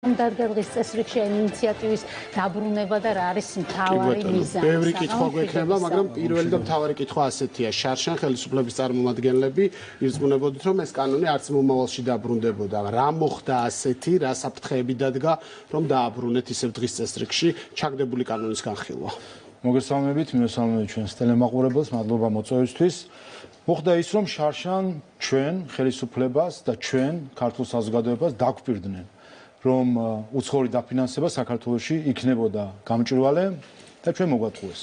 დადგეს წესრიგში ინიციატივის დაბრუნება და რა არის მთავარი მიზანი. ბევრი კითხვა გვექნება, მაგრამ პირველი და მთავარი კითხვა ასეთია. შარშან ხელისუფლების წარმომადგენლები ირწმუნებოდით, რომ ეს კანონი არც მომავალში დაბრუნდებოდა. რა მოხდა ასეთი, რა საფრთხეები დადგა, რომ დააბრუნეთ ისევ დღის წესრიგში ჩაგდებული კანონის განხილვა. მოგესალმებით, მივესალმებით ჩვენს ტელემაყურებელს, მადლობა მოწვევისთვის. მოხდა ის, რომ შარშან ჩვენ ხელისუფლებას და ჩვენ ქართულ საზოგადოებას დაგვპირდნენ, რომ უცხოური დაფინანსება საქართველოში იქნებოდა გამჭვირვალე და ჩვენ მოგვატყუეს.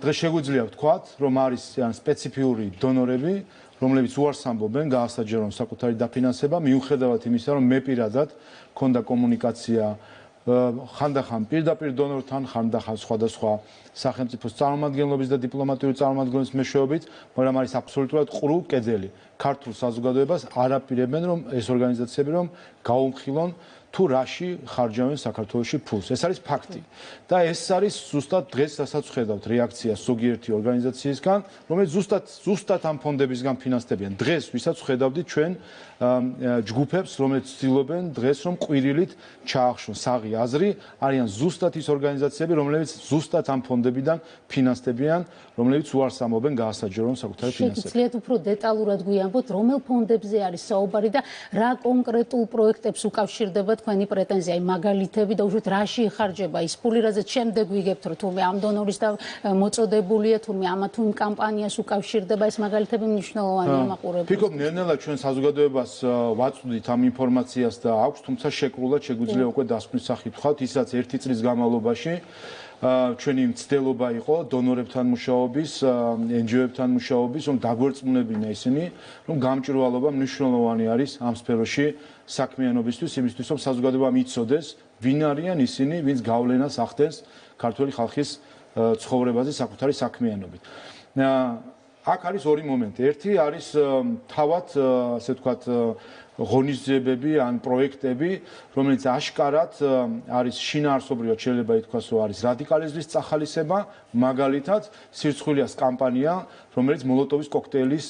დღეს შეგვიძლია ვთქვათ, რომ არის სპეციფიური დონორები, რომლებიც უარს ამბობენ გაასაჯარონ საკუთარი დაფინანსება, მიუხედავად იმისა, რომ მე პირადად მქონდა კომუნიკაცია ხანდახან პირდაპირ დონორთან, ხანდახან სხვადასხვა სახელმწიფოს წარმომადგენლობის და დიპლომატიური წარმომადგენლობის მეშვეობით, მაგრამ არის აბსოლუტურად ყრუ კედელი. ქართულ საზოგადოებას არ აპირებენ, რომ ეს ორგანიზაციები რომ გაუმხილონ თუ რაში ხარჯავენ საქართველოში ფულს. ეს არის ფაქტი. და ეს არის ზუსტად დღეს რასაც ხედავთ რეაქცია ზოგიერთი ორგანიზაციისგან, რომელიც ზუსტად ამ ფონდებისგან ფინანსდებიან. დღეს ვისაც ხედავდით ჩვენ ჯგუფებს, რომელიც ცდილობენ დღეს რომ ყვირილით ჩაახშონ საღი აზრი, არიან ზუსტად ის ორგანიზაციები, რომლებიც ზუსტად ამ ფონდებიდან ფინანსდებიან, რომლებიც უარს ამბობენ გაასაჯარონ საკუთარი ფინანსები. შეგიძლიათ უფრო დეტალურად გვიამბოთ, რომელ ფონდებზე არის საუბარი და რა კონკრეტულ პროექტებს უკავშირდება თქვენი პრეტენზია, მაგალითები და უშუალოდ რაში იხარჯება ის ფული, რაზეც შემდეგ ვიგებთ, რომ თურმე ამ დონორის და მოწოდებულია, თურმე ამა თუ იმ კამპანიას უკავშირდება, ეს მაგალითები მნიშვნელოვანია მაყურებელს. ფიქრობ, ნელ-ნელა ჩვენ საზოგადოებას ვაწვდით ამ ინფორმაციას და აქვს, თუმცა შეკრულად შეგვიძლია უკვე დასკვნის სახით ვთქვათ, ისაც ერთი წლის განმავლობაში ჩვენი მცდელობა იყო დონორებთან მუშაობის, NGO-ებთან მუშაობის, რომ დაგვერწმუნებინა ისინი, რომ გამჭვირვალობა მნიშვნელოვანი არის ამ სფეროში საქმიანობისთვის, იმისთვის, რომ საზოგადოება მიცოდეს, ვინ არიან ისინი, ვინც გავლენას ახდენს ქართული ხალხის ცხოვრებაზე საკუთარი საქმიანობით. აქ არის ორი მომენტი. ერთი არის თავად, ასე ვთქვათ, ღონისძიებები ან პროექტები, რომელიც აშკარად არის შინაარსობრივად შეიძლება ითქვას, რომ არის რადიკალიზმის წახალისება, მაგალითად, სირცხვილიას კამპანია, რომელიც მოლოტოვის კოქტეილის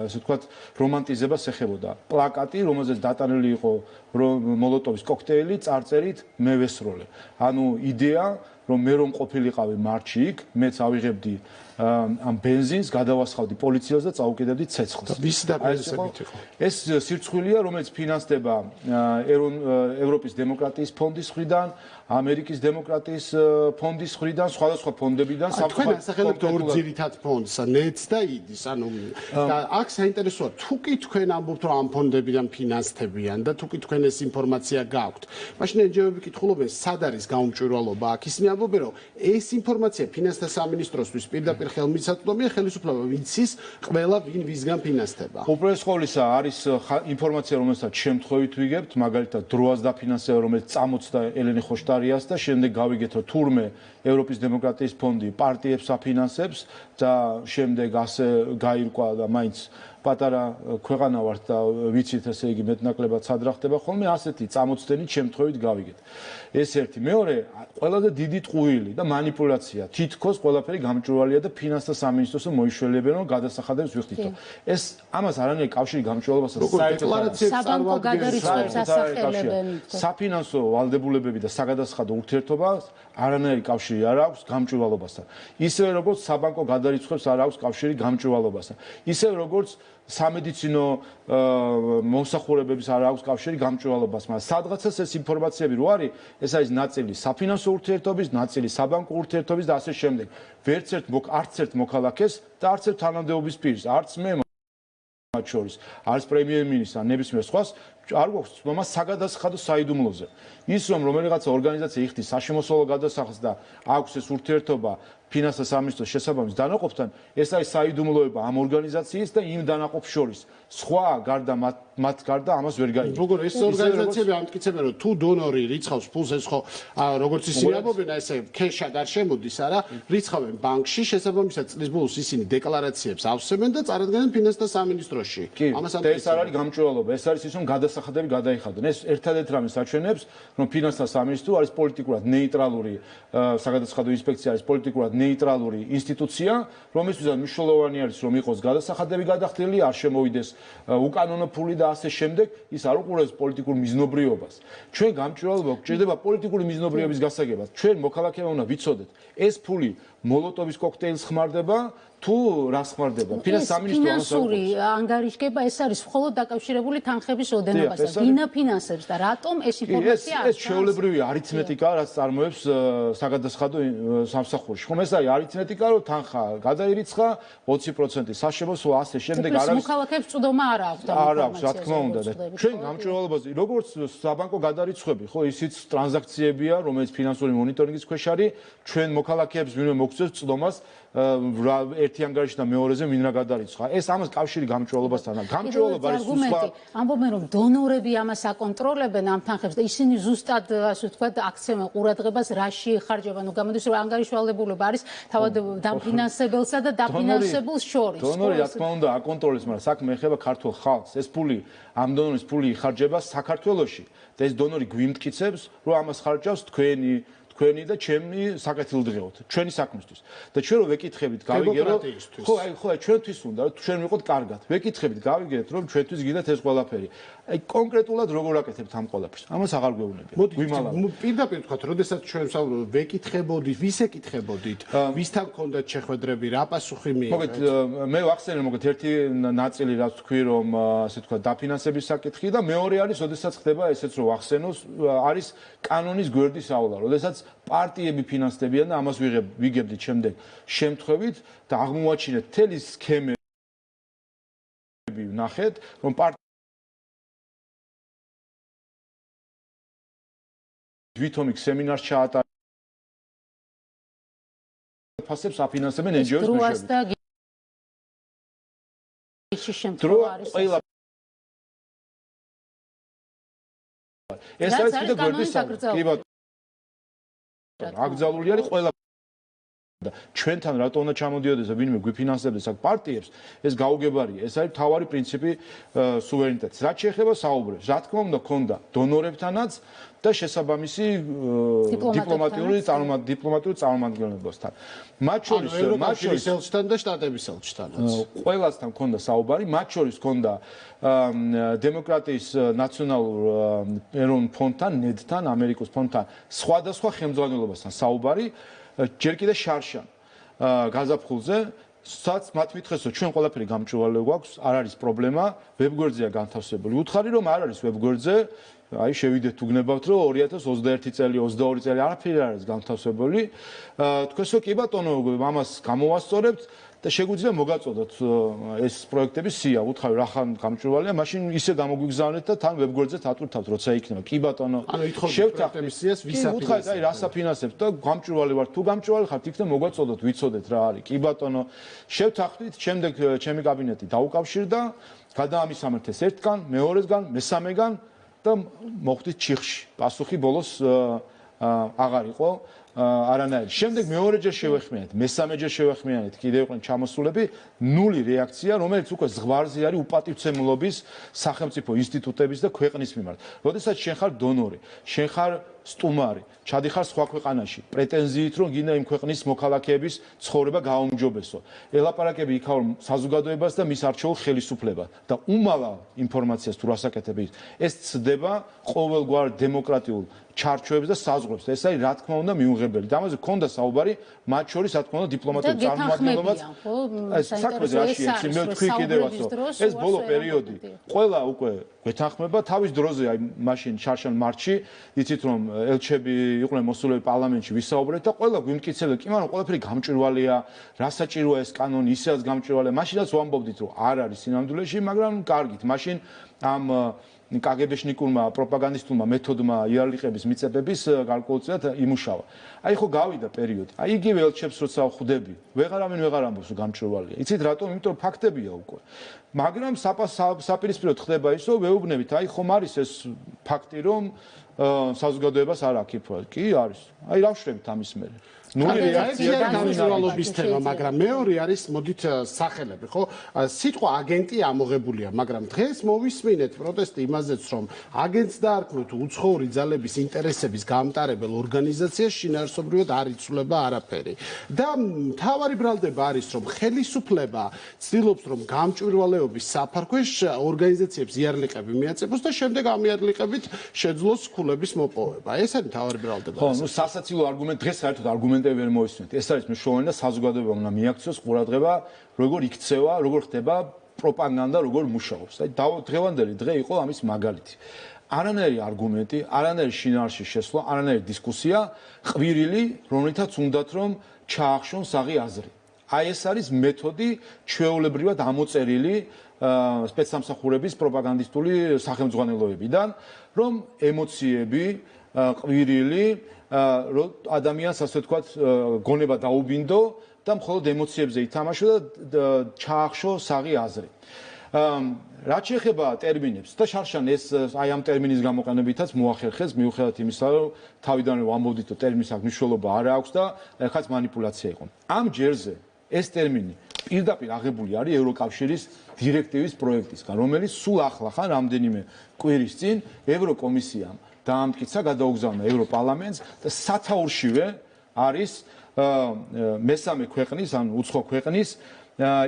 ასე ვთქვათ, რომანტიზებას ეხებოდა. პლაკატი, რომელზეც დატანილი იყო მოლოტოვის კოქტეილი, წარწერით მე ვესროლე. ანუ იდეა, რომ მე რომ ყოფილიყავი მარჩი იქ, მეც ავიღებდი ამ ბენზინს, გადავასხავდი პოლიციას და წაუკიდებდი ცეცხლს. ვისი დაფინანსებით იყო? ეს სირცხვილია, რომელიც ფინანსდება ევროპის დემოკრატიის ფონდის მხრიდან, ამერიკის დემოკრატიის ფონდის მხრიდან, სხვადასხვა ფონდებიდან, თქვენ ასახელებთ ორ ძირითად ფონდს, ნეტს და იდის. ანუ და აქ საინტერესოა, თუ კი თქვენ ამბობთ, რომ ამ ფონდებიდან ფინანსდებიან და თუ კი თქვენ ეს ინფორმაცია გაქვთ, მაშინ NGO-ები კითხულობენ, სად არის გაუმჭვირვალობა? აქ ისინი ამბობენ, რომ ეს ინფორმაცია ფინანსთა სამინისტროსთვის პირდაპირ ხელმისაწვდომია, ხელისუფლება ვიცის ყველა ვინ ვისგან ფინანსდება. უპირველეს ყოვლისა არის ინფორმაცია, რომელსაც შემთხვევით ვიგებთ, მაგალითად დროას დაფინანსება, რომელიც წამოწდა ელენე ხოშტარიას და შემდეგ გავიგეთ, რომ თურმე ევროპის დემოკრატიის ფონდი პარტიებს აფინანსებს და შემდეგ ასე გაირკვა და მაინც პატარა ქვეყანა ვართ და ვიცით, ესე იგი მეტნაკლებად სად რა ხდება ხოლმე, ასეთი წამოწდენით შემთხვევით გავიგეთ. ეს ერთი. მეორე, ყველაზე დიდი ტყუილი და манипуляცია. თითქოს ყველაფერი გამჭვირვალეა და ფინანსთა სამინისტროს მოიშველებენ, რომ გადასახადებს ვიხდითო. ეს ამას არანაირი კავშირი გამჭვირვალობასთან საბანკო გადარიცხვებს ასახელებენ. საფინანსო ვალდებულებები და საგადასახადო ურთიერთობას არანაირი კავშირი არ აქვს გამჭვირვალობასთან. ისევე როგორც საბანკო გადარიცხვებს არ აქვს კავშირი გამჭვირვალობასთან. ისევე როგორც სამედიცინო მომსახურებების არ აქვს კავშირი გამჭვირვალობას, მაგრამ სადღაცას ეს ინფორმაციები რო არის, ეს არის ნაწილი საფინანსო ურთიერთობის, ნაწილი საბანკო ურთიერთობის და ასე შემდეგ. არც ერთ მოქალაქეს და არც ერთ თანამდებობის პირს, არც მე მათ შორის, არც პრემიერ-მინისტრს ან ნებისმიერ სხვას არ გვაქვს ცნობა საგადასახადო საიდუმლოზე. ის რომ რომელიღაცა ორგანიზაცია იხდის საშემოსავლო გადასახადს და აქვს ეს ურთიერთობა ფინანსთა სამინისტროს შესაბამის დანაყოფთან, ეს არის საიდუმლოება ამ ორგანიზაციის და იმ დანაყოფს შორის. სხვა გარდა მათ გარდა ამას ვერ გაიგებს. როგორ ეს ორგანიზაციები ამტკიცებენ, რომ თუ დონორი რიცხავს ფულს, ეს ხო როგორც ისინი ამბობენ, ესე ქეშად არ შემოდის, არა, რიცხავენ ბანკში, შესაბამისად წლის ბოლოს ისინი დეკლარაციებს ავსებენ და წარადგენენ ფინანსთა სამინისტროში. ამას ეს არ არის გამჭვირვალობა, ეს არის ის, რომ გადასახადები გადაიხადონ. ეს ერთადერთ რამეს აჩვენებს, რომ ფინანსთა სამინისტრო არის პოლიტიკურად ნეიტრალური, საგადასახადო ინსპექცია არის პოლიტიკურად ნეიტრალური ინსტიტუცია, რომელსაც მნიშვნელოვანი არის რომ იყოს გადასახადები გადახდილი, არ შემოვიდეს უკანონო ფული და ასე შემდეგ, ის არ უყურებს პოლიტიკურ მიზნობრიობას. ჩვენ გამჭვირვალება გვჭირდება პოლიტიკური მიზნობრიობის გასაგებად. ჩვენ მოქალაქეებმა უნდა ვიცოდეთ, ეს ფული მოლოტოვის კოქტეილს ხმარდება თუ რას ხმარდება? ფინანსური ანგარიშგება ეს არის მხოლოდ დაკავშირებული თანხების ოდენობასთან. ვინ აფინანსებს და რატომ ეს ინფორმაცია არ ეს ჩვეულებრივი არითმეტიკა, რაც წარმოებს საგადასახადო სამსახურში. ხომ ეს არის არითმეტიკა, რომ თანხა გადაირიცხა 20% საშემოსავლო სულ ასე შემდეგ არ არის. მოქალაქეებს წვდომა არ აქვს და არ აქვს, რა თქმა უნდა. ჩვენ გამჭვირვალებაზე, როგორც საბანკო გადარიცხვები, ხო, ისიც ტრანზაქციებია, რომელიც ფინანსური მონიტორინგის ქვეშ არის, ჩვენ მოქალაქეებს ვინმე მოგწევს წვდომას ერთი ანგარიში და მეორეზე ვინ რა გადარიცხა. ეს ამას კავშირი გამჭვირვალობასთან. გამჭვირვალობა არის სხვა. ამბობენ რომ დონორები ამას აკონტროლებენ ამ თანხებს და ისინი ზუსტად ასე ვთქვათ აქცევენ ყურადღებას რაში ეხარჯება. ნუ გამოდის რომ ანგარიშვალდებულება არის თავად დაფინანსებელსა და დაფინანსებელს შორის. დონორი რა თქმა უნდა აკონტროლებს, მაგრამ საქმე ეხება ქართულ ხალხს. ეს ფული ამ დონორის ფული იხარჯება საქართველოში და ეს დონორი გვიმტკიცებს რომ ამას ხარჯავს თქვენი და ჩემი საკეთილდღეოდ, ჩვენი საქმისთვის. და ჩვენ რო ვეკითხებით, გავიგერო, ხო, ჩვენთვის უნდა, ჩვენ ვიყოთ კარგად. ვეკითხებით, გავიგეთ, რომ ჩვენთვის გიდათ ეს ყველაფერი. აი კონკრეტულად როგორ აკეთებთ ამ ყველაფერს? ამას აღარ გვეუბნებიან. მოდი, პირდაპირ ვთქვათ, როდესაც ჩვენ ვეკითხებოდით, ვის ეკითხებოდით, ვისთან გქონდათ შეხვედრები, რა პასუხი მიიღეთ? მოგეთ, მე ვახსენე, მოგეთ, ერთი ნაწილი რაც თქვი, რომ ასე ვთქვათ, დაფინანსების საკითხი და მეორე არის, როდესაც ხდება ესეც რომ ვახსენოს, არის კანონის გვერდის ავლა, როდესაც პარტიები ფინანსდებიან და ამას ვიგებდით შემდეგ შემთხვევით და აღმოვაჩინეთ მთელი სქემები ვნახეთ რომ თვითონ სემინარს ჩაატარეს ფასებს აფინანსებენ NGO-ს მეშვეობით. ეს არის კიდე გვერდის საკითხი. კი ბატონო. აკრძალული არის ყველა და ჩვენთან რატო უნდა ჩამოდიოდეს და ვინმე გვიფინანსებდეს აქ პარტიებს, ეს გაუგებარია. ეს არის მთავარი პრინციპი სუვერენიტეტის. რაც შეეხება საუბრებს, რა თქმა უნდა, ქონდა დონორებთანაც და შესაბამისი დიპლომატიური წარმომადგენლებასთან. მათ შორის ელჩთან და შტატების ელჩთანაც. ყველასთან ქონდა საუბარი, მათ შორის ქონდა დემოკრატიის ნაციონალურ ეროვნულ ფონდთან, ნედთან, ამერიკის ფონდთან, სხვადასხვა ხელმძღვანელობასთან საუბარი. ჯერ კიდე შარშან გაზაფხულზე სადაც მათ მითხეს რომ ჩვენ ყველაფერი გამჭვირვალე გვაქვს, არ არის პრობლემა, ვებგვერდზეა განთავსებული. უთხარი რომ არ არის ვებგვერდზე, აი შევიდეთ თუ გნებავთ რომ 2021 წელი, 22 წელი არაფერი არ არის განთავსებული. თქვენს რომ კი ბატონო, ამას გამოვასწორებთ და შეგვიძლია მოგაწოდოთ ეს პროექტები სია, უთხარი რა ხან გამჭვირვალეა, მაშინ ისე გამოგვიგზავნეთ და თან ვებგვერდზე დატვირთავთ, როცა იქნება. კი ბატონო, შევთანხმდით სიას ვისაფინანსებთ. უთხარი, აი რას აფინანსებთ და გამჭვირვალე ვართ, თუ გამჭვირვალე ხართ, იქნებ მოგაწოდოთ, ვიცოდეთ რა არის. კი ბატონო, შევთანხმდით, შემდეგ ჩემი კაბინეტი დაუკავშირდა, გადაამისამართეს ერთგან, მეორესგან, მესამეგან და მოხვდით ჩიხში. პასუხი ბოლოს აღარ იყო. არანაირი. შემდეგ მეორეჯერ შევეხმიანეთ, მესამეჯერ შევეხმიანეთ, კიდევ იყვნენ ჩამოსულები, ნული რეაქცია, რომელიც უკვე ზღვარზე არის უპატივცემლობის სახელმწიფო ინსტიტუტების და ქვეყნის მიმართ. როდესაც შენ ხარ დონორი, შენ ხარ სტუმარი, ჩადიხარ სხვა ქვეყანაში, პრეტენზიით რომ გინდა იმ ქვეყნის მოქალაქეების ცხოვრება გააუმჯობესო. ელაპარაკები იქაურ საზოგადოებას და მის არჩეულ ხელისუფლებას და უმალა ინფორმაციას თუ რასაკეთებს, ეს ცდება ყოველგვარ დემოკრატიულ ჩარჩოებს და საზღვრებს. ეს არის რა თქმა უნდა მიუღებელი. და ამაზე ქონდა საუბარი, მათ შორის რა თქმა უნდა დიპლომატიურ წარმომადგენლობაც. ეს საქმეზე რაში ეცი, მე ვთქვი კიდევაცო. ეს ბოლო პერიოდი. ყველა უკვე გვეთანხმება თავის დროზე, აი მაშინ შარშან მარტში, იცით რომ ელჩები იყვნენ მოსულები პარლამენტში, ვისაუბრეთ და ყველა გვიმტკიცებდა, კი მაგრამ ყველაფერი გამჭვირვალეა, რა საჭიროა ეს კანონი, ისეაც გამჭვირვალეა. მაშინაც ვამბობდით რომ არ არის სინამდვილეში, მაგრამ კარგით, მაშინ ამ კგბ-შნიკურმა პროპაგანდისტულმა მეთოდმა იარლიყების მიწებების გარკვეულწილად იმუშავა. აი ხო გავიდა პერიოდი. აი იგივე ელჩებს როცა ხვდები, ვეღარავინ ვეღარ ამბობს რომ გამჭვირვალეა. იცით რატომ? იმიტომ რომ ფაქტებია უკვე. მაგრამ საპირისპიროდ ხდება ის, რომ ვეუბნებით, აი ხომ არის ეს ფაქტი, რომ საზოგადოებას არ აქვს პროექტი. კი არის. აი რა ვშრებთ ამის მერე. ნული რეაქცია გამჭვირვალობის თემა, მაგრამ მეორე არის მოდით სახელები, ხო? სიტყვა აგენტი ამოღებულია, მაგრამ დღეს მოვისმინეთ პროტესტი იმაზეც, რომ აგენტს დაარქმევთ უცხოური ძალების ინტერესების გამტარებელ ორგანიზაციას შინაარსობრივად არ იცვლება არაფერი. და მთავარი ბრალდება არის, რომ ხელისუფლება ცდილობს, რომ გამჭვირვალეობის საფარქვეშ ორგანიზაციებს იარლიყები მიაწებოს და შემდეგ ამ იარლიყებით შეძლოს ქულების მოპოვება. ეს არის მთავარი ბრალდება. ხო, ნუ სასაცილო არგუმენტი დღეს საერთოდ არგუმენტები ვერ მოვისმენთ. ეს არის მნიშვნელოვანი და საზოგადოებამ უნდა მიაქციოს ყურადღება, როგორ იქცევა, როგორ ხდება პროპაგანდა, როგორ მუშაობს. და დღევანდელი დღე იყო ამის მაგალითი. არანაირი არგუმენტი, არანაირი შინაარსის შესვლა, არანაირი დისკუსია, ყვირილი, რომლითაც უნდათ რომ ჩაახშონ საღი აზრი. აი ეს არის მეთოდი ჩვეულებრივად ამოწერილი სპეცსამსახურების პროპაგანდისტული სახელმძღვანელოებიდან, რომ ემოციები, ყვირილი, რომ ადამიანს ასე ვთქვათ, გონება დაუბინდო და მხოლოდ ემოციებზე ითამაშო და ჩაახშო საღი აზრი. რაც შეეხება ტერმინებს და შარშან ეს აი ამ ტერმინის გამოყენებითაც მოახერხეს მიუხედავად იმისა, რომ თავიდანვე ვამბობდით, რომ ტერმინს აქ მნიშვნელობა არ აქვს და ეხაც манипуляცია იყო. ამ ჯერზე ეს ტერმინი პირდაპირ აღებული არის ევროკავშირის დირექტივის პროექტისგან, რომელიც სულ ახლა ხან რამდენიმე კვირის წინ ევროკომისიამ დაამტკიცა, გადაუგზავნა ევროპარლამენტს და სათაურშივე არის მესამე ქვეყნის, ან უცხო ქვეყნის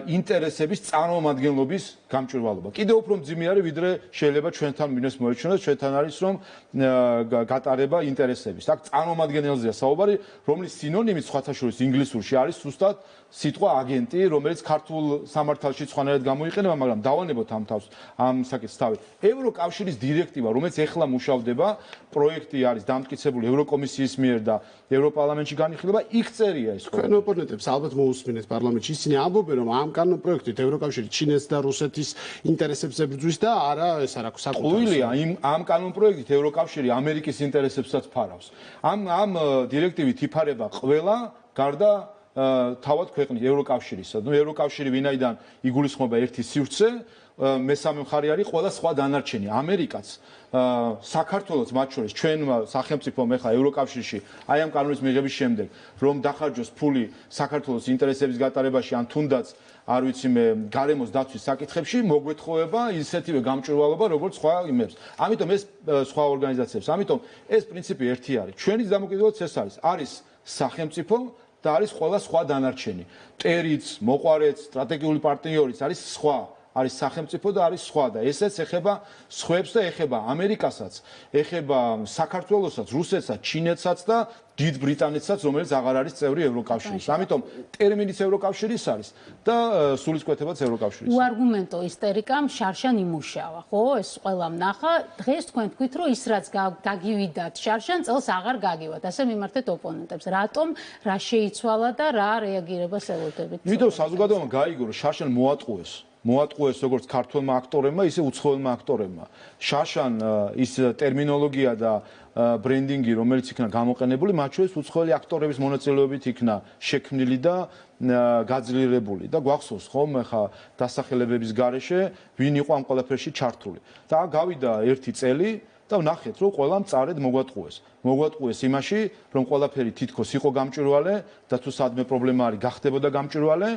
ინტერესების წარმომადგენლობის გამჭვირვალობა. კიდევ უფრო მძიმე არის, ვიდრე შეიძლება ჩვენთან მინოს მოეჩვენოს, ჩვენთან არის რომ გატარება ინტერესების. აქ წარმომადგენელზეა საუბარი, რომლის სინონიმი სხვათა შორის ინგლისურში არის ზუსტად სიტყვა აგენტი, რომელიც ქართულ სამართალში სხვანაირად გამოიყენება, მაგრამ დავანებოთ ამ თავს, ამ საკითხს თავი. ევროკავშირის დირექტივა, რომელიც ეხლა მუშავდება, პროექტი არის დამტკიცებული ევროკომისიის მიერ და ევროპარლამენტში განიხილება, იქ წერია ეს. თქვენ ოპონენტებს ალბათ მოусმინეთ პარლამენტში, ისინი ამბობენ, რომ ამ კანონ პროექტით ევროკავშირი ჩინეთს და რუსეთის ინტერესებს ებრძვის და არა ეს არ აქვს საკუთარ. ყუილია, ამ კანონ პროექტით ევროკავშირი ამერიკის ინტერესებსაც ფარავს. ამ დირექტივით იფარება ყველა გარდა თავად ქვეყნის ევროკავშირისა. ნუ ევროკავშირი ვინაიდან იგულისხმება ერთი სივრცე, მესამე მხარე არის ყველა სხვა დანარჩენი. ამერიკაც საქართველოს მათ შორის ჩვენ სახელმწიფომ ეხლა ევროკავშირში აი ამ კანონის მიღების შემდეგ რომ დახარჯოს ფული საქართველოს ინტერესების გატარებაში ან თუნდაც არ ვიცი მე გარემოს დაცვის საკითხებში მოგვეთხოვება ისეთივე გამჭვირვალობა როგორც სხვა იმებს. ამიტომ ეს სხვა ორგანიზაციებს, ამიტომ ეს პრინციპი ერთი არის. ჩვენი დამოკიდებულება ეს არის სახელმწიფო და არის ყველა სხვა დანარჩენი. მტერიც, მოყვარეც, სტრატეგიული პარტნიორიც არის სხვა. არის სახელმწიფო და არის სხვა და ესეც ეხება სხვებს და ეხება ამერიკასაც, ეხება საქართველოსაც, რუსეთსაც, ჩინეთსაც და დიდ ბრიტანეთსაც, რომელიც აღარ არის წევრი ევროკავშირის. ამიტომ ტერმინიც ევროკავშირის არის და სულისკვეთებაც ევროკავშირის. უარგუმენტო ისტერიკამ შარშან იმუშავა, ხო? ეს ყველამ ნახა. დღეს თქვენ თქვით, რომ ის რაც გაგივიდათ შარშან, წელს აღარ გაგივათ. ასე მიმართეთ ოპონენტებს. რატომ, რა შეიცვალა და რა რეაგირებას ელოდებით? იმიტომ საზოგადოებამ გაიგო, რომ შარშან მოატყუეს როგორც ქართველმა აქტორებმა, ისე უცხოელმა აქტორებმა. შარშან ის ტერმინოლოგია და ბრენდინგი, რომელიც იქნა გამოყენებული, მათ შორის უცხოელი აქტორების მონაწილეობით იქნა შექმნილი და გაძლიერებული და გვახსოვს ხომ ხა დასახელებების გარეშე ვინ იყო ამ ყველაფერში ჩართული. და გავიდა ერთი წელი და ვნახეთ, რომ ყველამ წარედ მოგვატყუეს იმაში, რომ ყველაფერი თითქოს იყო გამჭვირვალე და თუ სადმე პრობლემა არის, გახდებოდა გამჭვირვალე.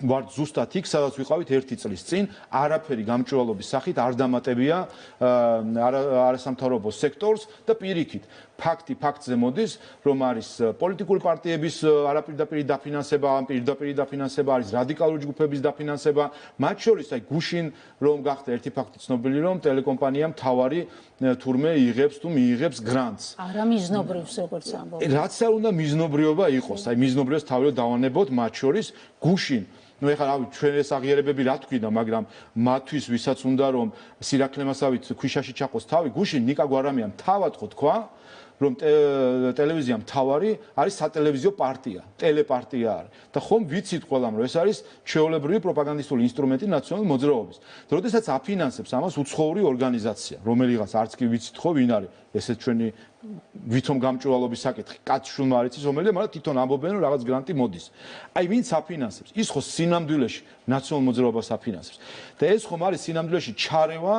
ვართ ზუსტად იქ, სადაც ვიყავით ერთი წლის წინ, არაფერი გამჭვირვალობის სახით არ დამატებია არასამთავრობო სექტორს და პირიქით. ფაქტი ფაქტზე მოდის, რომ არის პოლიტიკური პარტიების არაპირდაპირი დაფინანსება, პირდაპირი დაფინანსება, არის რადიკალური ჯგუფების დაფინანსება, მათ შორის აი გუშინ რომ გახდა ერთი ფაქტი ცნობილი, რომ ტელეკომპანიამ თავარი თურმე იღებს თუ მიიღებს გრანტს. არა მიზნობრივს როგორც ამბობენ. რაც არ უნდა მიზნობრიობა იყოს, აი მიზნობრიობას თავი დავანებოთ მათ შორის გუშინ ნუ ეხლა რავი ჩვენ ეს აღიარებები რა თქვიდა, მაგრამ მათთვის ვისაც უნდა რომ სირაქლემასავით ქვიშაში ჩაყოს თავი, გუშინ ნიკა გვარამიამ თავად ხო თქვა, რომ ტელევიზია მთავარი არის სატელევიზიო პარტია, ტელეპარტია არის. და ხომ ვიცით ყველამ, რომ ეს არის ჩვეულებრივი პროპაგანდისტული ინსტრუმენტი ნაციონალური მოძრაობის. და როდესაც აფინანსებს ამას უცხოური ორგანიზაცია, რომელიღაც არც კი ვიცით ხო ვინ არის, ესეც ჩვენი ვითომ გამჭვირვალობის საკითხი, კაცშულმა არ იცის რომელია, მაგრამ თვითონ ამბობენ რომ რაღაც გრანტი მოდის. აი ვინც აფინანსებს, ის ხო სინამდვილეში ნაციონალურ მოძრაობას აფინანსებს. და ეს ხომ არის სინამდვილეში ჩარევა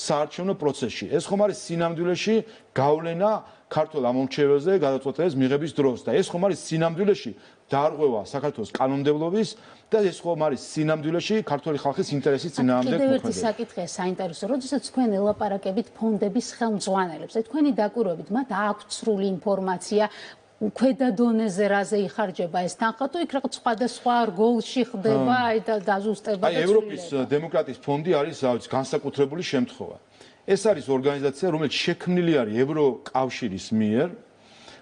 საარჩევნო პროცესში. ეს ხომ არის სინამდვილეში გავლენა ქართულ ამომრჩეველზე გადაწყვეტილების მიღების დროს და ეს ხომ არის სინამდვილეში დარღვევა საქართველოს კანონმდებლობის და ეს ხომ არის სინამდვილეში ქართული ხალხის ინტერესის წინააღმდეგ კიდევ ერთი მოქმედება. საკითხია საინტერესო, როდესაც თქვენ ელაპარაკებით ფონდების ხელმძღვანელებს, თქვენი დაკვირვებით მათ აქვთ სრული ინფორმაცია ქვედა დონეზე რაზე იხარჯება ეს თანხა თუ იქ რაღაც სხვადასხვა რგოლში ხდება და დაზუსტება და ევროპის დემოკრატიის ფონდი არის განსაკუთრებული შემთხვევა. ეს არის ორგანიზაცია, რომელიც შექმნილი არის ევროკავშირის მიერ,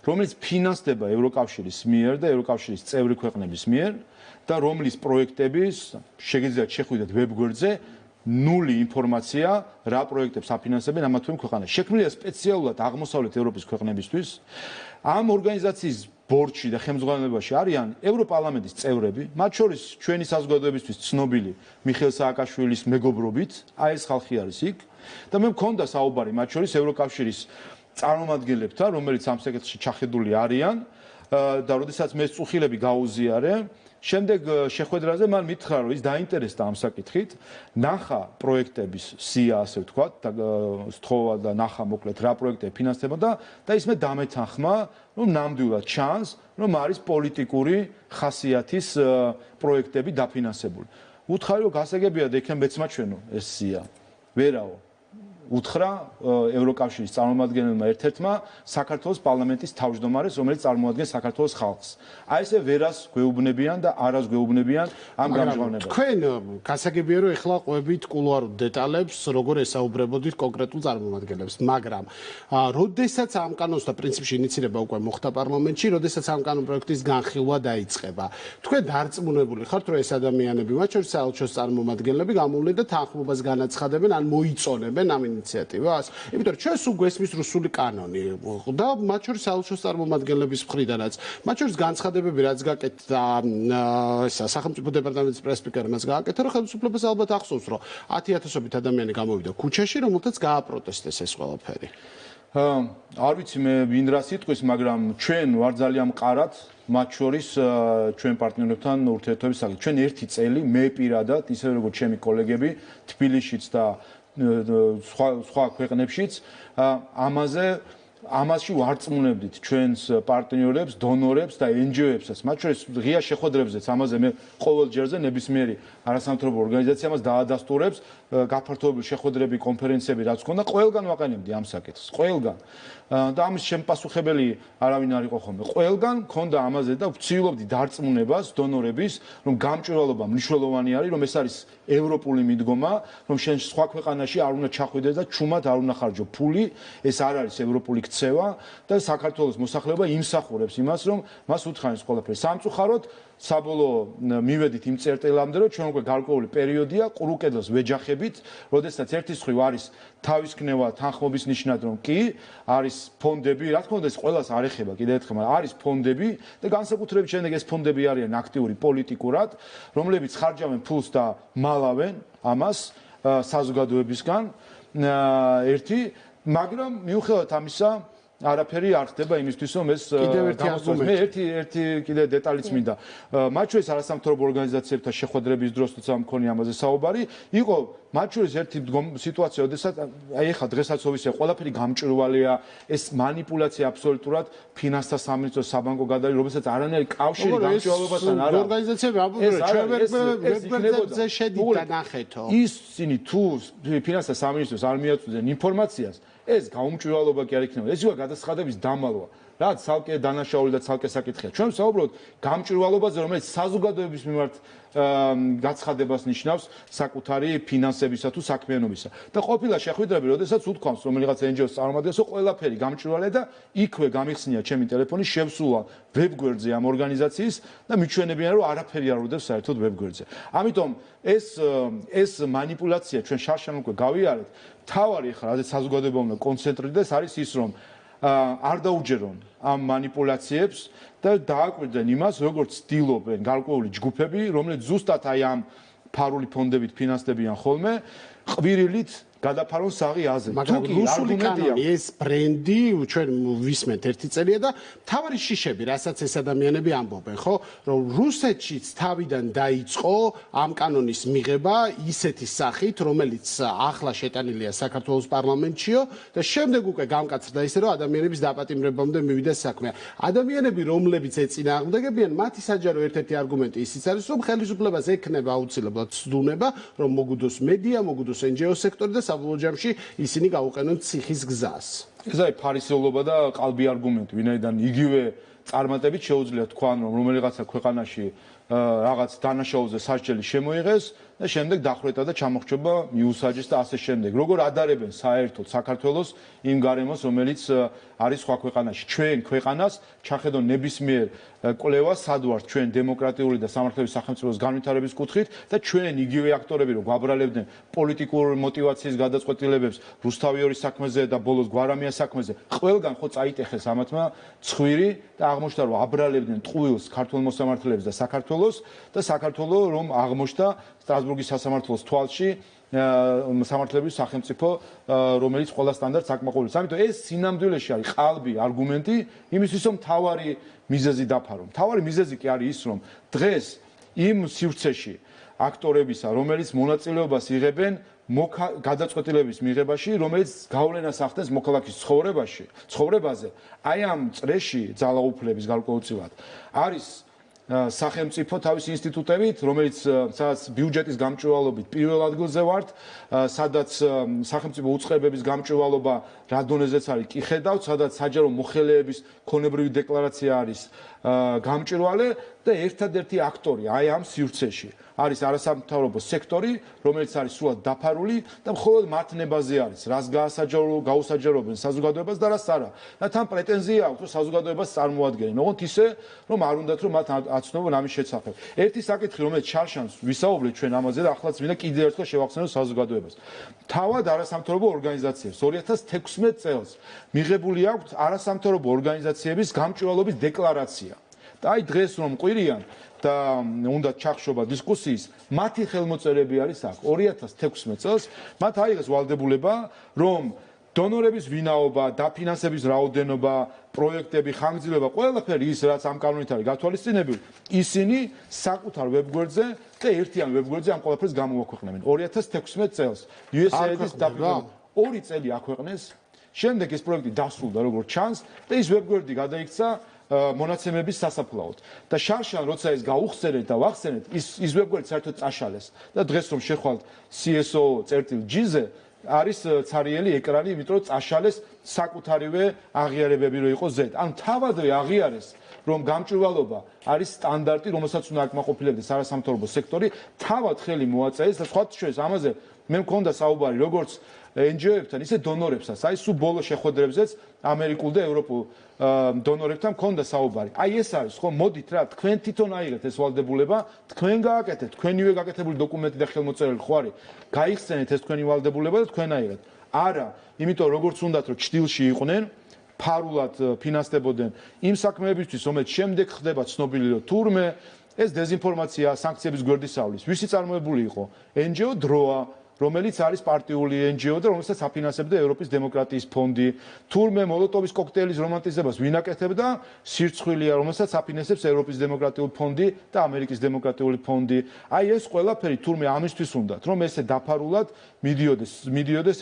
რომელიც ფინანსდება ევროკავშირის მიერ და ევროკავშირის წევრი ქვეყნების მიერ და რომლის პროექტების შეგიძლიათ შეხვიდეთ ვებგვერდზე ნული ინფორმაცია რა პროექტებს აფინანსებენ ამა თუ იმ ქვეყანაში. შექმნილია სპეციალურად აღმოსავლეთ ევროპის ქვეყნებისთვის. ამ ორგანიზაციის ბორდში და ხელმძღვანელობაში არიან ევროპარლამენტის წევრები, მათ შორის ჩვენი საზოგადოებისთვის ცნობილი მიხეილ სააკაშვილის მეგობრობით, აი ეს ხალხი არის იქ და მე მქონდა საუბარი მათ შორის ევროკავშირის წარმომადგენლებთან, რომელიც ამ საკითხში ჩახედული არიან და როდესაც მე წუხილები გაუზიარე, შემდეგ შეხვედრაზე მან მითხრა, რომ ის დაინტერესდა ამ საკითხით, ნახა პროექტების სია, ასე ვთქვათ, და სთხოვა და ნახა მოკლედ რა პროექტები ფინანსდებოდა და ისმე დამეთანხმა, რომ ნამდვილად ჩანს, რომ არის პოლიტიკური ხასიათის პროექტები დაფინანსებული. უთხარი, რომ გასაგებია და იქნებ მეცმაჩვენო ეს სია. ვერაო. უთხრა ევროკავშირის წარმომადგენელმა ერთ-ერთმა საქართველოს პარლამენტის თავმჯდომარეს, რომელიც წარმოადგენს საქართველოს ხალხს. აი ესე ვერას გვეუბნებიან და არას გვეუბნებიან ამ გამჟღავნებას. თქვენ გასაგებია რომ ეხლა ყვებით კულუარულ დეტალებს, როგორ ესაუბრებოდით კონკრეტულ წარმომადგენლებს, მაგრამ როდესაც ამ კანონს და პრინციპში ინიცირება უკვე მოხდა პარლამენტში, როდესაც ამ კანონ პროექტის განხილვა დაიწყება. თქვენ დარწმუნებული ხართ, რომ ეს ადამიანები, მათ შორის საელჩოს წარმომადგენლები გამოვლენ და თანხმობას განაცხადებენ, ან მოიწონებენ ამ ინიციატივას? იმიტომ რომ ჩვენ სულ გვესმის რუსული კანონი და მათ შორის საელჩოს წარმომადგენლების მხრიდანაც, მათ შორის განცხადებები რაც გაკეთდა სახელმწიფო დეპარტამენტის პრესპიკერმა გააკეთა, რომ ხელისუფლებას ალბათ ახსოვს, რომ 10,000-ობით ადამიანი გამოვიდა ქუჩაში, რომელთაც გააპროტესტეს ეს ყველაფერი. არ ვიცი მე ვინ რა სიტყვის, მაგრამ ჩვენ ვარ ძალიან მყარად მათ შორის ჩვენ პარტნიორებთან ურთიერთობის საკითხი. ჩვენ ერთი წელი მე პირადად, ისე როგორც ჩემი კოლეგები თბილისშიც და სხვა ქვეყნებშიც ამაში ვარწმუნებდით ჩვენს პარტნიორებს, დონორებს და NGO-ებსაც. მათ შორის ღია შეხვედრებზეც ამაზე მე ყოველ ჯერზე ნებისმიერი არასამთავრობო ორგანიზაცია მას დაადასტურებს, გაფართოებული შეხვედრები, კონფერენციები რაც ქონდა, ყველგან ვაყენებდი ამ საკითხს, ყველგან. და ამის შემპასუხებელი არავინ არ იყო ხოლმე. ყველგან ქონდა ამაზე და ვცდილობდი დარწმუნებას დონორების, რომ გამჭვირვალობა მნიშვნელოვანი არის, რომ ეს არის ევროპული მიდგომა, რომ შენ სხვა ქვეყანაში არ უნდა ჩახვიდეს და ჩუმად არ უნდა ხარჯო ფული, ეს არ არის ევროპული ქცევა და საქართველოს მოსახლეობა იმსახურებს იმას, რომ მას უთხრამს ყველაფერი. სამწუხაროდ საბოლოო მივედით იმ წერტილამდე, რომ ჩვენ უკვე გარკვეული პერიოდია ყრუკედელს ვეჯახებით, როდესაც ერთი სხვი არის თავისქნევა თანხმობის ნიშნად, რომ კი არის ფონდები, რა თქმა უნდა ეს ყველას არ ეხება კიდევ ერთხელ, მაგრამ არის ფონდები და განსაკუთრებით შემდეგ ეს ფონდები არიან აქტიური პოლიტიკურად, რომლებიც ხარჯავენ ფულს და მალავენ ამას საზოგადოებისგან ერთი, მაგრამ მიუხედავად ამისა არაფერი არ ხდება იმისთვის, რომ ეს გამოსწორდეს. მე ერთი კიდე დეტალიც მინდა. მათ შორის არასამთავრობო ორგანიზაციებთან შეხვედრების დროს თუცა მქონია ამაზე საუბარი, იყო მათ შორის ერთი სიტუაცია, როდესაც აი ეხლა დღესაც ვისე ყველაფერი გამჭვირვალეა, ეს манипуляცია აბსოლუტურად ფინანსთა სამინისტროს საბანკო გადაი, რომელსაც არანაირი კავშირი გამჭვირვალობასთან არ აქვს. ორგანიზაციები აბსოლუტურად ჩვენ ვებგვერდებზე შედით და ნახეთო. ისინი თუ ფინანსთა სამინისტროს არ მიაწვდნენ ინფორმაციას, ეს გაუმჭვირვალობა კი არ იქნება. ეს იყო გადასახადების დამალვა. რაც ცალკე დანაშაული და ცალკე საკითხია. ჩვენ ვსაუბრობთ გამჭვირვალობაზე, რომელიც საზოგადოების მიმართ გაცხადებას ნიშნავს საკუთარი ფინანსებისა თუ საქმიანობისა. და ყოფილა შეხვედრები, როდესაც უთქვამს რომელიღაც NGO-ს წარმომადგენელს, რომ ყველაფერი გამჭვირვალეა და იქვე გამიხსნია ჩემი ტელეფონი, შევსულა ვებგვერდზე ამ ორგანიზაციის და მიჩვენებიან, რომ არაფერი არ უდევს საერთოდ ვებგვერდზე. ამიტომ ეს манипуляცია ჩვენ შარშან უკვე გავიარეთ. თავარი ხარ, რადგან საზოგადოება უნდა კონცენტრირდეს, არის ის, რომ არ დაუჯერონ ამ манипуляციებს და დააკვირდნენ იმას, როგორც ცდილობენ გარკვეული ჯგუფები, რომლებიც ზუსტად აი ამ ფარული ფონდებით ფინანსდებიან ხოლმე, ყვირილით გადაფარონ საღი აზრი. მაგრამ რუსული კანონი ეს ბრენდი ჩვენ ვისმენთ ერთი წელია და თავარი შიშები, რასაც ეს ადამიანები ამბობენ, ხო, რომ რუსეთშიც თავიდან დაიწყო ამ კანონის მიღება ისეთი სახით, რომელიც ახლა შეტანილია საქართველოს პარლამენტშიო და შემდეგ უკვე გამკაცრდა ისე, რომ ადამიანების დაპატიმრებამდე მივიდა საქმე. ადამიანები, რომლებიც ეწინააღმდეგებიან, მათი საჯარო ერთ-ერთი არგუმენტი ისიც არის, რომ ხელისუფლებას ექნება აუცილებლად ცდუნება, რომ მოგუდოს მედია, მოგუდოს NGO სექტორი და საბოლოო ჯამში ისინი გაუყენონ ციხის გზას. ეს არის ფარისეულობა და ყალბი არგუმენტი, ვინაიდან იგივე წარმატებით შეუძლია თქვან, რომ რომელიღაცა ქვეყანაში რაღაც დანაშაულზე სასჯელი შემოიღეს და შემდეგ დახვრეტა და ჩამოხრჩობა მიუსაჯეს და ასე შემდეგ. როგორ ადარებენ საერთოდ საქართველოს იმ გარემოს, რომელიც არის სხვა ქვეყანაში. ჩვენ ქვეყანას ჩახედონ ნებისმიერ კვლევას, სად ვართ ჩვენ დემოკრატიული და სამართლებრივი სახელმწიფოს განვითარების კუთხით და ჩვენ იგივე აქტორები რომ გვაბრალებდნენ პოლიტიკურ მოტივაციის გადაწყვეტილებებს რუსთავიორის საქმეზე და ბოლოს გვარამიას საქმეზე, ყველგან ხო წაიტეხეს ამათმა ცხვირი და აღმოჩნდა რომ აბრალებდნენ ტყუილს ქართულ მოსამართლეებს და საქართველოს და საქართველოს რომ აღმოჩნდა სტრასბურგის სასამართლოს თვალში სამართლებრივი სახელმწიფო, რომელიც ყველა სტანდარტს აკმაყოფილებს. ამიტომ ეს სინამდვილეში არის ყალბი არგუმენტი იმისთვის, რომ თავარი მიზეზი დაფარო. თავარი მიზეზი კი არის ის, რომ დღეს იმ სივრცეში აქტორებისა, რომელიც მონაწილეობას იღებენ გადაწყვეტილების მიღებაში, რომელიც გავლენას ახდენს მოქალაქის ცხოვრებაზე, აი ამ წრეში ძალაუფლების გარკვეულწილად არის სახელმწიფო თავის ინსტიტუტებით, რომელიც სადაც ბიუჯეტის გამჭვირვალობით პირველ ადგილზე ვართ, სადაც სახელმწიფო უწყებების გამჭვირვალობა რა დონეზეც არის კი ხედავთ, სადაც საჯარო მოხელეების ქონებრივი დეკლარაცია არის გამჭვირვალე და ერთადერთი აქტორი აი ამ სივრცეში არის არასამთავრობო სექტორი, რომელიც არის სულად დაფარული და მხოლოდ მათ ნებაზე არის, რას გაუსაჯაროებენ საზოგადოებას და რას არა. და თან პრეტენზია აქვს, რომ საზოგადოებას წარმოადგენენ. ოღონდ ისე, რომ არ უნდათ რომ მათ აცნობონ ამის შესახებ. ერთი საკითხი, რომელიც ჩარშანს ვისაუბრეთ ჩვენ ამაზე და ახლაც მინდა კიდევ ერთხელ შევახსენოთ საზოგადოებას. თავად არასამთავრობო ორგანიზაციებს 2016 წელს მიღებული აქვთ არასამთავრობო ორგანიზაციების გამჭვირვალობის დეკლარაცია. და აი დღეს რომ ყვირიან და უნდა ჩახშობა დისკუსიის, მათი ხელმოწერები არის აქ 2016 წელს, მათ აიღეს ვალდებულება, რომ დონორების ვინაობა, დაფინანსების რაოდენობა, პროექტები, ხანგრძლივობა, ყველაფერი ის, რაც ამ კანონით არის გათვალისწინებული, ისინი საკუთარ ვებგვერდზე და ერთიან ვებგვერდზე ამ ყველაფერს გამოაქვეყნებენ. 2016 წელს USAID-ის დაფინანსება 2 წელი აქვეყნეს, შემდეგ ეს პროექტი დასრულდა როგორც ჩანს და ის ვებგვერდი გადაიქცა მონაცემების სასაფლაოდ. და შარშან როცა ეს გაუხსენეთ და ვახსენეთ, ის ვებგვერდი საერთოდ წაშალეს და დღეს რომ შეხვალთ CSO.G-ზე არის ცარიელი ეკრანი, იმიტომ რომ წაშალეს საკუთარივე აღიარებები რო იყოს Z. ანუ თავადვე აღიარეს, რომ გამჭვირვალობა არის სტანდარტი, რომელსაც უნდა აკმაყოფილებდეს არასამთავრობო სექტორი, თავად ხელი მოაწეეს და სხვათა შორის ამაზე მე მქონდა საუბარი როგორც NGO-ებთან, ისე დონორებსაც, აი სულ ბოლო შეხვედრებზეც ამერიკულ და ევროპულ დონორებთან მქონდა საუბარი. აი ეს არის, ხო, მოდით რა, თქვენ თვითონ აიღეთ ეს ვალდებულება, თქვენ გააკეთეთ, თქვენივე გაკეთებული დოკუმენტი და ხელმოწერილი ხო არის, გაიხსენეთ ეს თქვენი ვალდებულება და თქვენ აიღეთ. არა, იმიტომ როგორც უნდათ რომ ჭდილში იყვნენ, ფარულად ფინანსდებოდნენ იმ საქმეებისთვის, რომელიც შემდეგ ხდება ცნობილი რომ თურმე ეს დეზინფორმაცია, სანქციების გვერდისავლის, ვისი წარმოებული იყო? NGO დროა, რომელიც არის პარტიული NGO და რომელსაც აფინანსებდა ევროპის დემოკრატიის ფონდი. თურმე მოლოტოვის კოქტეილის რომანტიზებას ვინ აკეთებდა? სირცხვილია, რომელსაც აფინანსებს ევროპის დემოკრატიული ფონდი და ამერიკის დემოკრატიული ფონდი. აი ეს ყველაფერი თურმე ამისთვის უნდათ, რომ ესე დაფარულად მიდიოდეს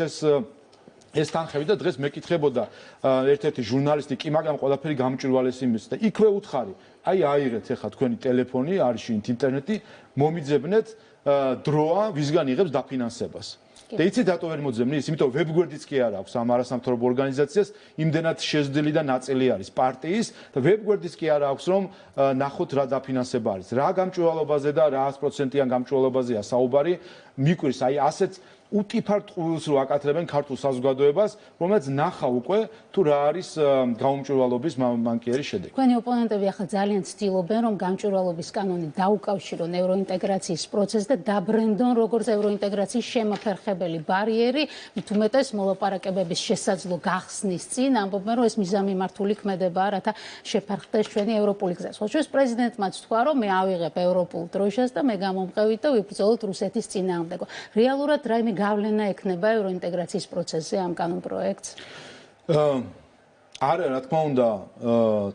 ეს თანხები და დღეს მეკითხებოდა ერთ-ერთი ჟურნალისტი კი მაგრამ ყველაფერი გამჭვირვალეს იმის და იქვე უთხარი. აი აიღეთ ახლა თქვენი ტელეფონი, არის შინით ინტერნეტი, მომიძებნეთ დროა ვისგან იღებს დაფინანსებას. და იცით რატო ვერ მოძებნის? იმიტომ ვებგვერდიც კი არ აქვს ამ არასამთავრობო ორგანიზაციას, იმდენად შეზრდილი და ნაწილი არის პარტიის და ვებგვერდიც კი არ აქვს რომ ნახოთ რა დაფინანსება არის. რა გამჭვირვალობაზე და რა 100%-იან გამჭვირვალობაზეა საუბარი, მიკვირს აი ასეთ უტიფარ ტყუილს რო აკეთებენ ქართულ საზოგადოებას, რომელიც ნახა უკვე თუ რა არის გაუმჭვირვალობის მანკიერი შედეგი. თქვენი ოპონენტები ახლა ძალიან ცდილობენ, რომ გამჭვირვალობის კანონი დაუკავშირონ ევროინტეგრაციის პროცესს და დაბრენდონ როგორც ევროინტეგრაციის შემოფერხებელი ბარიერი, მით უმეტეს მოლაპარაკებების შესაძლო გახსნის წინ ამბობენ, რომ ეს მიზანმიმართული ქმედებაა, რათა შეფერხდეს ჩვენი ევროპული გზა. ხოლმე პრეზიდენტმაც თქვა, რომ მე ავიღებ ევროპულ დროშას და მე გამომყევით და ვიბრძოლოთ რუსეთის წინააღმდეგო. რეალურად რაიმე გავლენა ექნება ევროინტეგრაციის პროცესზე ამ კანონპროექტს? არა, რა თქმა უნდა,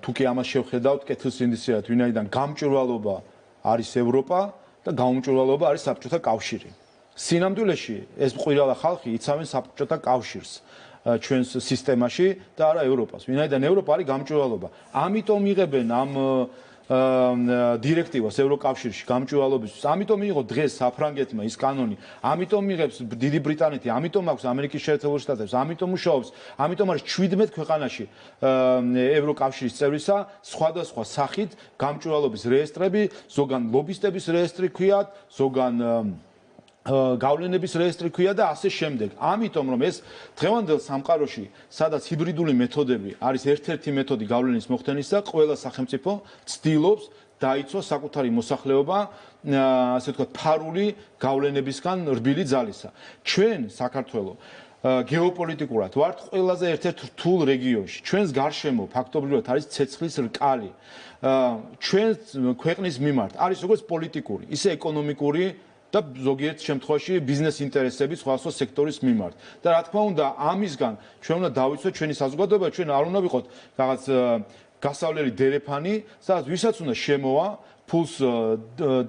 თუ კი ამას შევხედავთ, კეთილსინდისეად, ვინაიდან გამჭვირვალობა არის ევროპა და გამომჭვირვალობა არის საბჭოთა კავშირი. სინამდვილეში ეს მყვილა ხალხი იცავენ საბჭოთა კავშირს ჩვენს სისტემაში და არა ევროპას. ვინაიდან ევროპა არის გამჭვირვალობა. ამიტომ იღებენ ამ დირექტივას ევროკავშირში გამჭვირვალობისთვის. ამიტომ მიიღო დღეს საფრანგეთმა ის კანონი. ამიტომ იღებს დიდი ბრიტანეთი, ამიტომ აქვს ამერიკის შეერთებულ შტატებს, ამიტომ მუშაობს, ამიტომ არის 17 ქვეყანაში ევროკავშირის წევრისა სხვადასხვა სახით გამჭვირვალობის რეესტრები, ზოგან ლობისტების რეესტრი ქვიათ, ზოგან გავლენების რეესტრი ქვია და ასე შემდეგ. ამიტომ რომ ეს დღევანდელ სამყაროში, სადაც ჰიბრიდული მეთოდები არის ერთ-ერთი მეთოდი გავლენის მოხდენისა, ყველა სახელმწიფო ცდილობს დაიცვას საკუთარი მოსახლეობა, ასე ვთქვათ, ფარული გავლენებისგან რბილი ძალისა. ჩვენ საქართველო გეოპოლიტიკურად ვართ ყველაზე ერთ-ერთ რთულ რეგიონში. ჩვენს გარშემო ფაქტობრივად არის ცეცხლის რკალი. ჩვენ ქვეყნის მიმართ არის როგორც პოლიტიკური, ისე ეკონომიკური და ზოგიერთ შემთხვევაში ბიზნეს ინტერესები სხვადასხვა სექტორის მიმართ. და რა თქმა უნდა, ამისგან ჩვენ უნდა დავიცვათ ჩვენი საზოგადოება, ჩვენ არ უნდა ვიყოთ რაღაც გასავლელი დერეფანი, სადაც ვისაც უნდა შემოვა, ფულს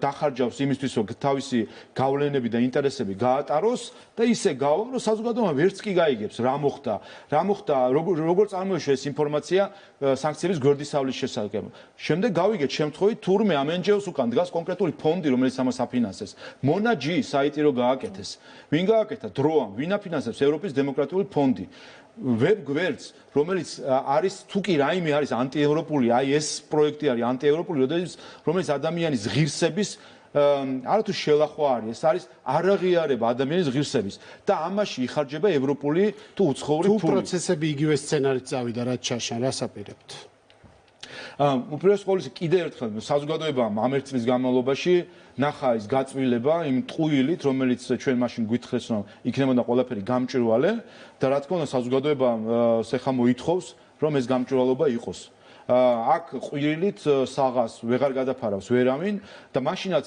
დახარჯავს იმისთვის, რომ თავისი გავლენები და ინტერესები გაატაროს და ისე გავა, რომ საზოგადოება ვერც კი გაიგებს რა მოხდა, როგორ წარმოიშვა ეს ინფორმაცია სანქციების გვერდისავლის შესახებ. შემდეგ გავიგეთ შემთხვევით თურმე ამ NGO-ს უკან დგას კონკრეტული ფონდი, რომელიც ამას აფინანსებს. Monagy საიტი რო გააკეთეს. ვინ გააკეთა? დროამ. ვინ აფინანსებს? ევროპის დემოკრატიული ფონდი. ვებ გვერდს, რომელიც არის თუ კი რაიმე არის ანტიევროპული, აი ეს პროექტი არის ანტიევროპული, რომელიც ადამიანის ღირსების არათუ შელახვა არის, ეს არის არაღიარება ადამიანის ღირსების და ამაში იხარჯება ევროპული თუ უცხოური თუ ფული. პროცესები იგივე სცენარით წავიდა, რაც ჩაშან, რას აპირებთ? უპირველეს ყოვლისა კიდევ ერთხელ საზოგადოებამ ამ ერთ წლის განმავლობაში ნახა ის გაწმილება იმ ტყუილით, რომელიც ჩვენ მაშინ გვითხრეს, რომ იქნებოდა ყველაფერი გამჭვირვალე და რა თქმა უნდა საზოგადოებამ ეხლა მოითხოვს, რომ ეს გამჭვირვალობა იყოს. აქ ყვირილით საღას ვეღარ გადაფარავს ვერავინ და მაშინაც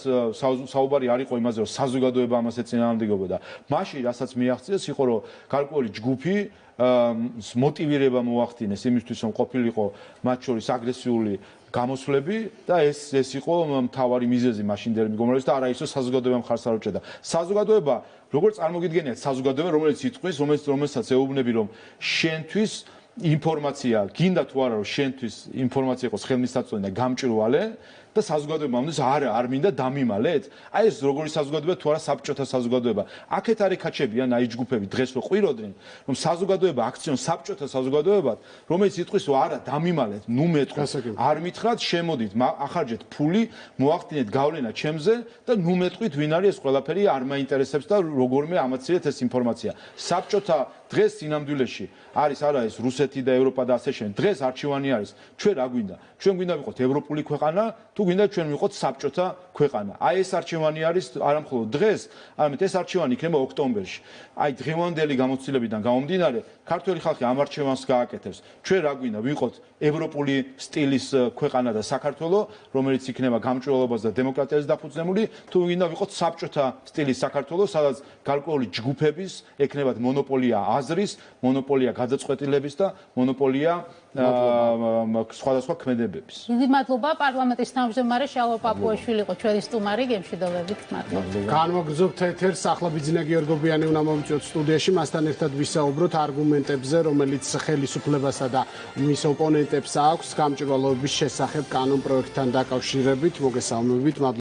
საუბარი არ იყო იმაზე, რომ საზოგადოება ამას ეწინააღმდეგებოდა. მაშინ რასაც მიაღწიეს იყო, რომ გარკვეული ჯგუფი მოტივირება მოახდინეს იმისთვის, რომ ყოფილიყო მათ შორის აგრესიული გამოსვლები და ეს იყო მთავარი მიზეზი მაშინდელი მდგომარეობის და არა ის, რომ საზოგადოება მხარს არ უჭერდა. საზოგადოება როგორ წარმოგიდგენიათ საზოგადოება, რომელიც იტყვის, რომელსაც ეუბნები, რომ შენთვის ინფორმაცია, გინდა თუ არა, რომ შენთვის ინფორმაცია იყოს ხელმისაწვდომი და გამჭვირვალე და საზოგადოება ამდის არ მინდა დამიმალეთ. აი ეს როგორი საზოგადოება თუ არა საბჭოთა საზოგადოება. აქეთ არის ქაჩებიან აი ჯგუფები დღეს რო ყვიროდნენ, რომ საზოგადოება აქციონ საბჭოთა საზოგადოებად, რომელიც იტყვის, რომ არა დამიმალეთ, ნუ მეტყვი. არ მითხრათ, შემოდით, ახარჯეთ ფული, მოახდინეთ გავლენა ჩემზე და ნუ მეტყვით, ვინ არის ეს ყველაფერი, არ მაინტერესებს და როგორმე ამაცილეთ ეს ინფორმაცია. საბჭოთა დღეს სინამდვილეში არის არა ეს რუსეთი და ევროპა და ასე შემდეგ. დღეს არჩევანი არის. ჩვენ რა გვინდა? ჩვენ გვინდა ვიყოთ ევროპული ქვეყანა, თუ გვინდა ჩვენ ვიყოთ საბჭოთა ქვეყანა. აი ეს არჩევანი არის არა მხოლოდ დღეს, არამედ ეს არჩევანი იქნება ოქტომბერში. აი დღევანდელი გამოცდილებიდან გამომდინარე, ქართველი ხალხი ამ არჩევანს გააკეთებს. ჩვენ რა გვინდა ვიყოთ ევროპული სტილის ქვეყანა და საქართველო, რომელიც იქნება გამჭვირვალობას და დემოკრატიაზე დაფუძნებული, თუ გვინდა ვიყოთ საბჭოთა სტილის საქართველო, სადაც გარკვეული ჯგუფების ექნებათ მონოპოლია აზრის, მონოპოლია გადაწყვეტილების და მონოპოლია სხვადასხვა ქმედებების. დიდი მადლობა პარლამენტის თავმჯდომარე შალვა პაპუაშვილი იყო ჩვენი სტუმარი გემშვიდობებით. მადლობა. განვაგრძობთ ეთერს, ახლა ბიძინა გიორგობიანი უნდა მომწიოთ სტუდიაში, მასთან ერთად ვისაუბროთ არგუმენტებზე, რომელიც ხელისუფლებასა და მის ოპონენტებს აქვს გამჭვირვალობის შესახებ კანონ პროექტთან დაკავშირებით. მოგესალმებით.